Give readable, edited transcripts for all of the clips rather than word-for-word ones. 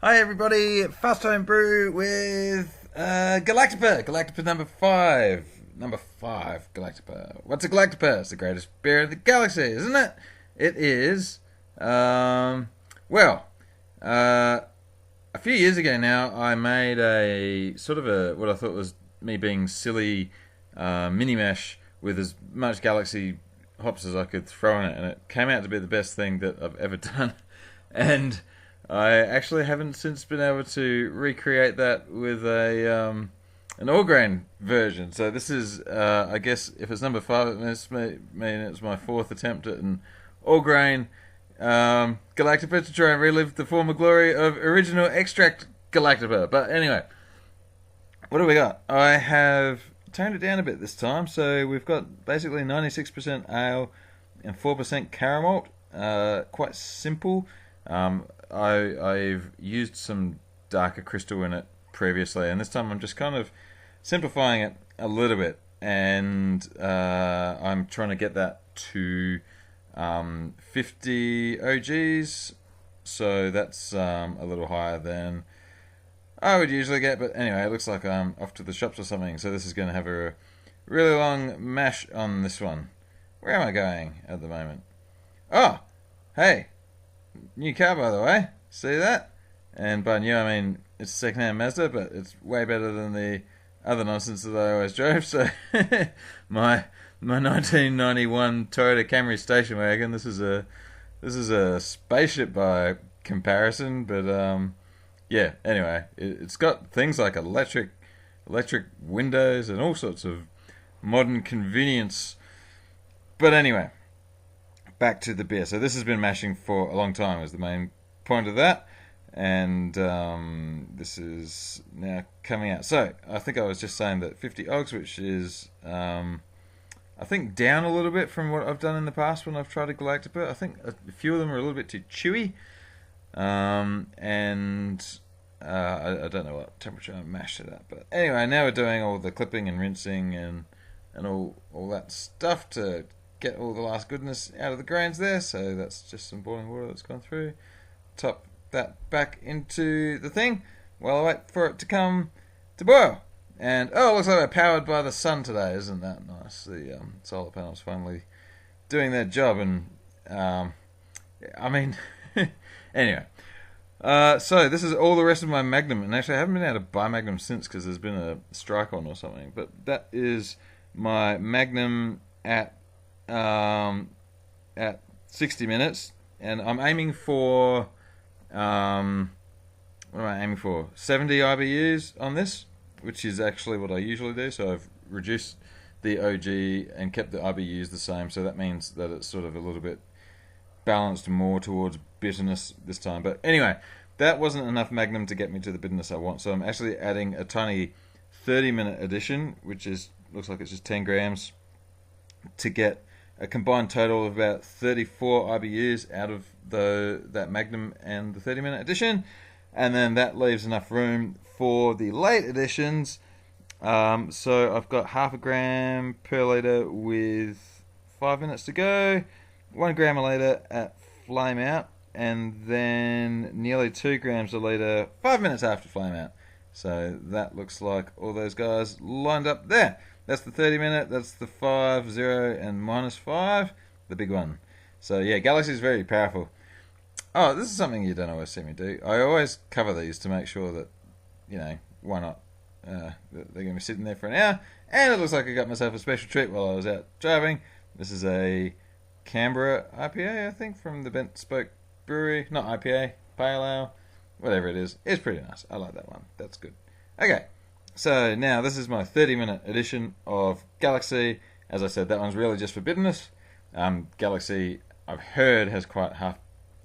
Hi everybody, Fast Homebrew with Galactipa number 5. Number 5, Galactipa. What's a Galactipa? It's the greatest beer in the galaxy, isn't it? It is. Well, a few years ago now, I made a sort of what I thought was me being silly mini mash with as much Galaxy hops as I could throw in it, and it came out to be the best thing that I've ever done. And I actually haven't since been able to recreate that with an all grain version. So this is, I guess, if it's number 5, it must mean it's my 4th attempt at an all grain Galactipa to try and relive the former glory of original extract Galactipa. But anyway, what do we got? I have toned it down a bit this time, so we've got basically 96% ale and 4% Caramalt. Quite simple. I've used some darker crystal in it previously, and this time I'm just kind of simplifying it a little bit, and I'm trying to get that to 50 OGs, so that's a little higher than I would usually get, but anyway, it looks like I'm off to the shops or something, so this is going to have a really long mash on this one. Where am I going at the moment? Oh, hey! New car, by the way. See that? And by new, I mean it's a second-hand Mazda, but it's way better than the other nonsense that I always drove. So my 1991 Toyota Camry station wagon. This is a spaceship by comparison, but yeah. Anyway, it's got things like electric windows and all sorts of modern convenience. But anyway, back to the beer. So this has been mashing for a long time, is the main point of that, and this is now coming out. So I think I was just saying that 50 ogs, which is I think down a little bit from what I've done in the past when I've tried a Galactipa. I think a few of them are a little bit too chewy, and I don't know what temperature I mashed it at. But anyway, now we're doing all the clipping and rinsing and all that stuff to get all the last goodness out of the grains there. So that's just some boiling water that's gone through. Top that back into the thing while I wait for it to come to boil. And oh, it looks like we're powered by the sun today. Isn't that nice? The solar panels finally doing their job. And I mean, anyway. So this is all the rest of my Magnum, and actually I haven't been able to buy Magnum since because there's been a strike on or something. But that is my Magnum at 60 minutes, and I'm aiming for what am I aiming for? 70 IBUs on this, which is actually what I usually do. So I've reduced the OG and kept the IBUs the same. So that means that it's sort of a little bit balanced more towards bitterness this time. But anyway, that wasn't enough Magnum to get me to the bitterness I want. So I'm actually adding a tiny 30-minute addition, which looks like it's just 10 grams, to get a combined total of about 34 IBUs out of that Magnum and the 30-minute edition, and then that leaves enough room for the late editions. So I've got half a gram per litre with 5 minutes to go, 1 gram a litre at flame out, and then nearly 2 grams a litre 5 minutes after flame out. So that looks like all those guys lined up there. That's the 30-minute, that's the 5, 0, and -5, the big one. So yeah, Galaxy is very powerful. Oh, this is something you don't always see me do. I always cover these to make sure that, why not? They're going to be sitting there for an hour, and it looks like I got myself a special treat while I was out driving. This is a Canberra IPA, I think, from the Bent Spoke Brewery. Not IPA, Pale Ale, whatever it is. It's pretty nice. I like that one. That's good. Okay. So now this is my 30-minute edition of Galaxy. As I said, that one's really just for bitterness. Galaxy, I've heard, has quite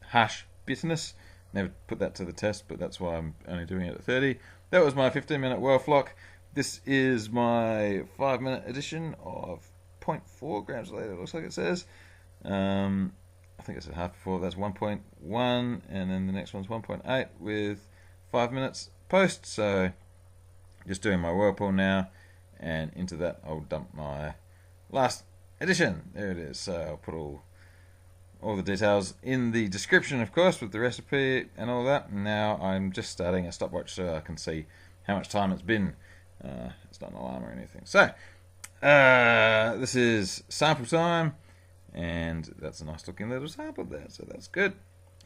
harsh bitterness. Never put that to the test, but that's why I'm only doing it at 30. That was my 15-minute well flock. This is my 5-minute edition of 0.4 grams a litre, it looks like it says. I think I said half before. That's 1.1, and then the next one's 1.8 with 5 minutes post. So just doing my whirlpool now, and into that I'll dump my last edition. There it is. So I'll put all all the details in the description, of course, with the recipe and all that. And now I'm just starting a stopwatch so I can see how much time it's been. It's not an alarm or anything. So, this is sample time, and that's a nice looking little sample there, so that's good.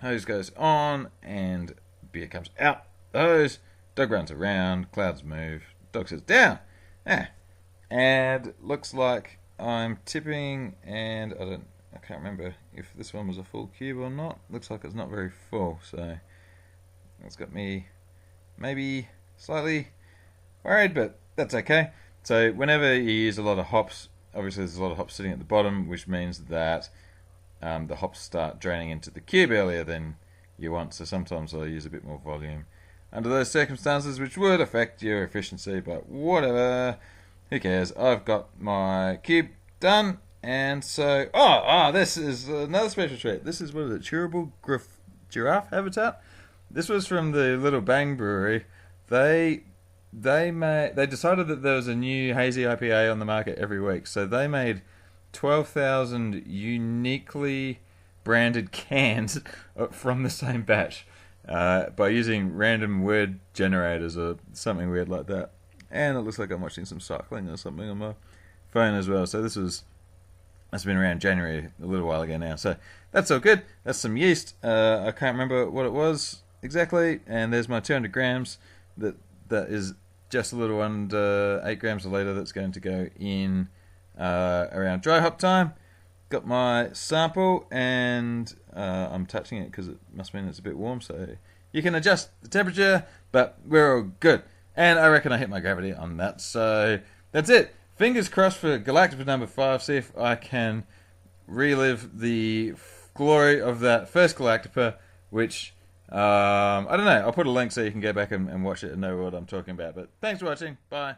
Hose goes on, and beer comes out the hose. Dog runs around, clouds move, dog sits down. And looks like I'm tipping, and I can't remember if this one was a full cube or not. Looks like it's not very full, so that's got me maybe slightly worried, but that's okay. So whenever you use a lot of hops, obviously there's a lot of hops sitting at the bottom, which means that the hops start draining into the cube earlier than you want. So sometimes I'll use a bit more volume under those circumstances, which would affect your efficiency, but whatever, who cares. I've got my cube done, and so this is another special treat. This is, what is it, chewable giraffe habitat. This was from the Little Bang Brewery. They decided that there was a new hazy IPA on the market every week, so they made 12,000 uniquely branded cans from the same batch by using random word generators or something weird like that. And it looks like I'm watching some cycling or something on my phone as well. So that's been around January, a little while ago now. So that's all good. That's some yeast. I can't remember what it was exactly. And there's my 200 grams. That is just a little under 8 grams a litre that's going to go in around dry hop time. Got my sample, and I'm touching it because it must mean it's a bit warm, so you can adjust the temperature, but we're all good. And I reckon I hit my gravity on that, so that's it. Fingers crossed for Galactipa number 5, see if I can relive the glory of that first Galactipa, which, I don't know, I'll put a link so you can go back and watch it and know what I'm talking about. But thanks for watching, bye.